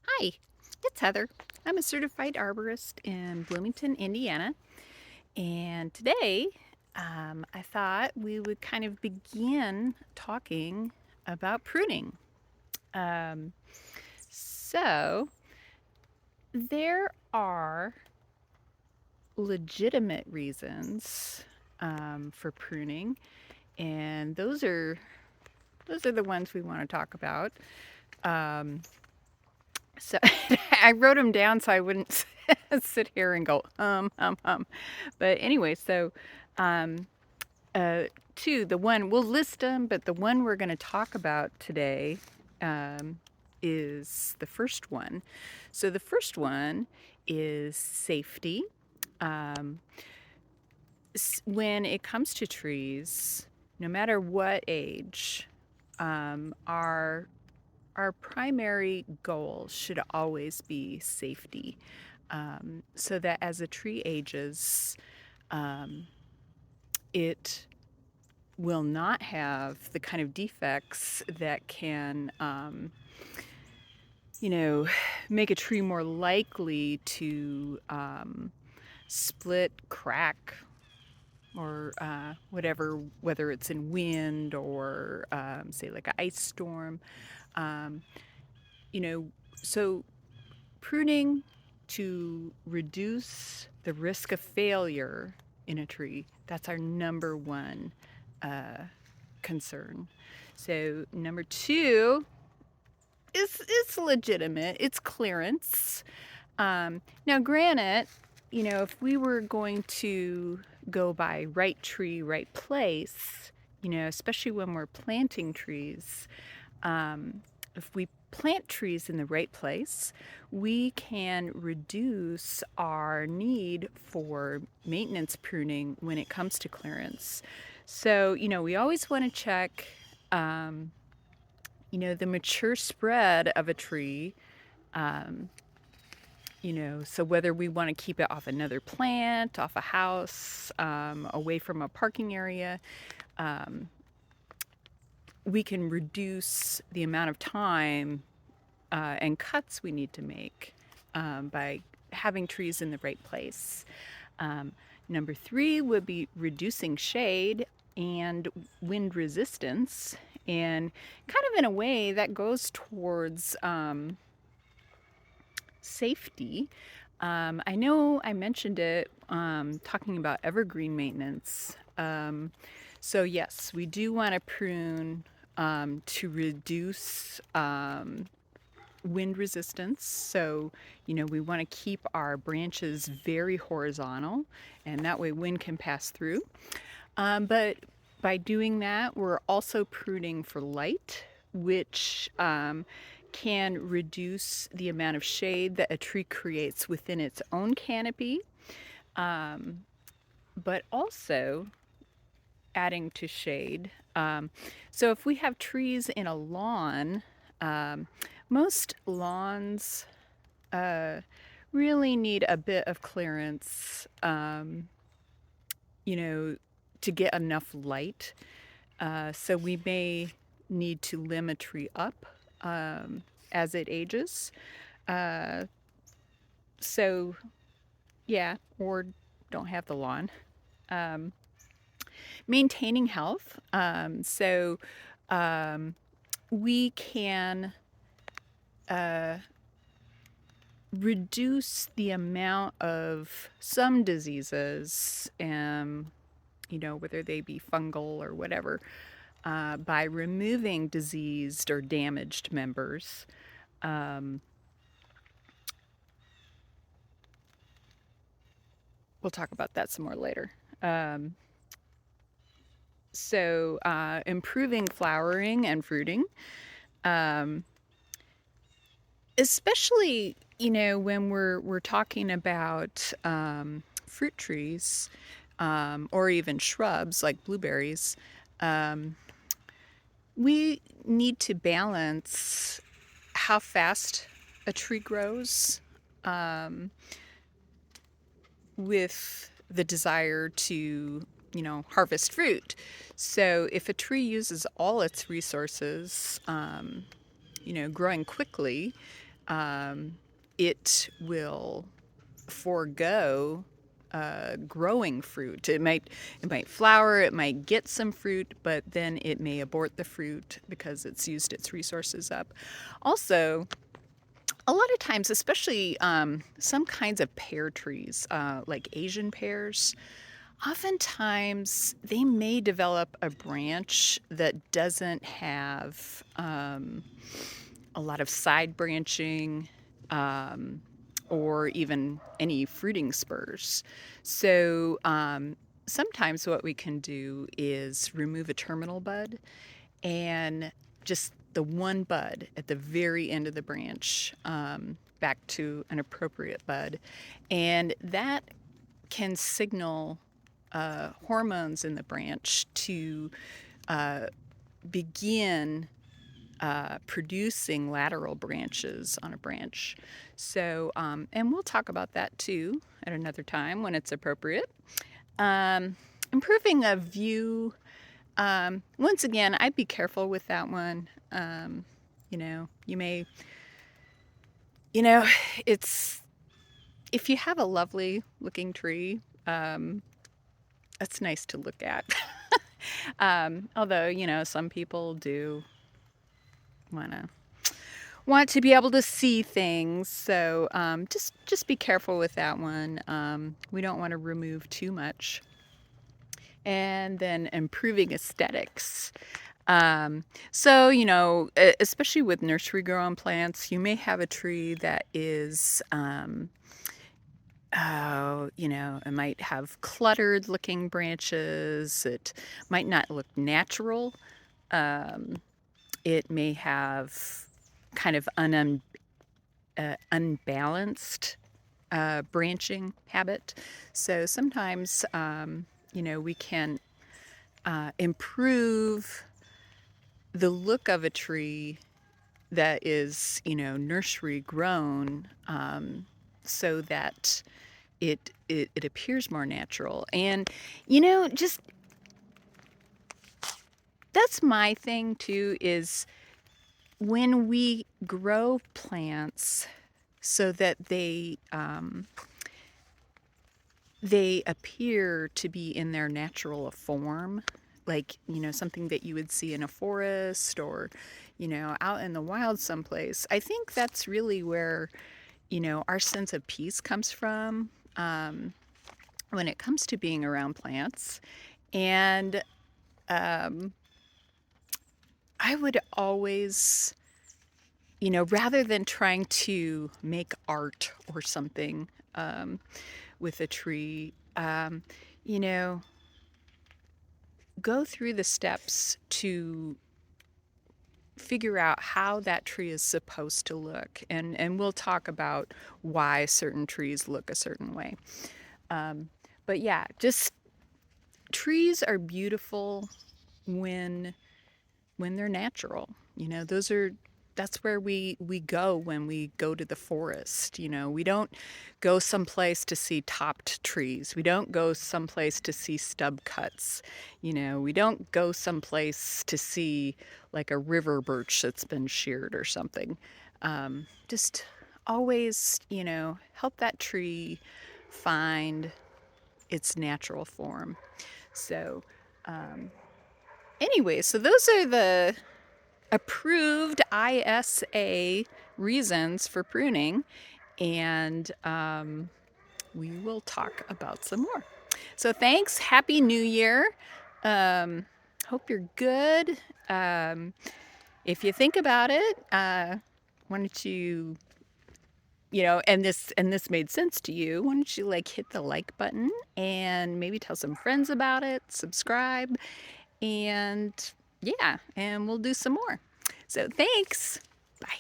Hi, it's Heather. I'm a certified arborist in Bloomington, Indiana. And today I thought we would kind of begin talking about pruning. Um, so, there are legitimate reasons for pruning, and those are the ones we want to talk about. Um, so I wrote them down so I wouldn't sit here and go But anyway, so um, uh, two, the one we'll list them, but the one we're going to talk about today um, is the first one. So the first one is safety. Um, when it comes to trees, no matter what age, our primary goal should always be safety, so that as a tree ages, um, it will not have the kind of defects that can, you know, make a tree more likely to split, crack, or whatever, whether it's in wind or, say, like an ice storm. Um, you know, so pruning to reduce the risk of failure in a tree, that's our number one uh, concern. So number two is it's legitimate. It's clearance. Now, granted, if we were going to go by right tree, right place, especially when we're planting trees, if we plant trees in the right place, we can reduce our need for maintenance pruning when it comes to clearance. So, we always want to check, um, the mature spread of a tree. Um, so whether we want to keep it off another plant, off a house, away from a parking area, um, we can reduce the amount of time and cuts we need to make by having trees in the right place. Um, Number three would be reducing shade and wind resistance. And kind of in a way that goes towards safety. I know I mentioned it talking about evergreen maintenance. So, yes, we do want to prune to reduce wind resistance. So, we want to keep our branches very horizontal, and that way wind can pass through. But by doing that, we're also pruning for light, which can reduce the amount of shade that a tree creates within its own canopy, um, but also adding to shade. So if we have trees in a lawn, um, most lawns uh, really need a bit of clearance, you know, to get enough light. So we may need to limb a tree up as it ages. Uh, so, yeah, or don't have the lawn. Um, Maintaining health. Um, we can uh, reduce the amount of some diseases, whether they be fungal or whatever, by removing diseased or damaged members. We'll talk about that some more later. Improving flowering and fruiting, um, especially when we're talking about fruit trees, or even shrubs like blueberries. Um, we need to balance how fast a tree grows with the desire to, harvest fruit. So if a tree uses all its resources, growing quickly, it will forego growing fruit. It might flower, it might get some fruit, but then it may abort the fruit because it's used its resources up. Also, a lot of times, especially some kinds of pear trees, like Asian pears, oftentimes they may develop a branch that doesn't have a lot of side branching, um, or even any fruiting spurs. So sometimes what we can do is remove a terminal bud and just the one bud at the very end of the branch, back to an appropriate bud. And that can signal hormones in the branch to begin producing lateral branches on a branch. So, and we'll talk about that too at another time when it's appropriate. Improving a view. Once again, I'd be careful with that one. You may, it's, if you have a lovely looking tree, that's nice to look at. Although, some people do want to be able to see things. So just be careful with that one. We don't want to remove too much. And then improving aesthetics. So, especially with nursery grown plants, you may have a tree that is, it might have cluttered looking branches. It might not look natural. It may have kind of unbalanced branching habit. So sometimes, we can improve the look of a tree that is, nursery grown, so that it appears more natural. And, just that's my thing too, is when we grow plants so that they appear to be in their natural form, like, something that you would see in a forest or, out in the wild someplace. I think that's really where, our sense of peace comes from, when it comes to being around plants. And I would always, rather than trying to make art or something with a tree, you know, go through the steps to figure out how that tree is supposed to look. And we'll talk about why certain trees look a certain way. But yeah, just trees are beautiful when they're natural. That's where we go when we go to the forest. We don't go someplace to see topped trees. We don't go someplace to see stub cuts. We don't go someplace to see like a river birch that's been sheared or something. Just always, help that tree find its natural form. So, anyway, so those are the approved ISA reasons for pruning, and we will talk about some more. So thanks. Happy New Year. Hope you're good. If you think about it, why don't you, and this made sense to you, why don't you hit the like button and maybe tell some friends about it, subscribe, and yeah, and we'll do some more. So thanks. Bye.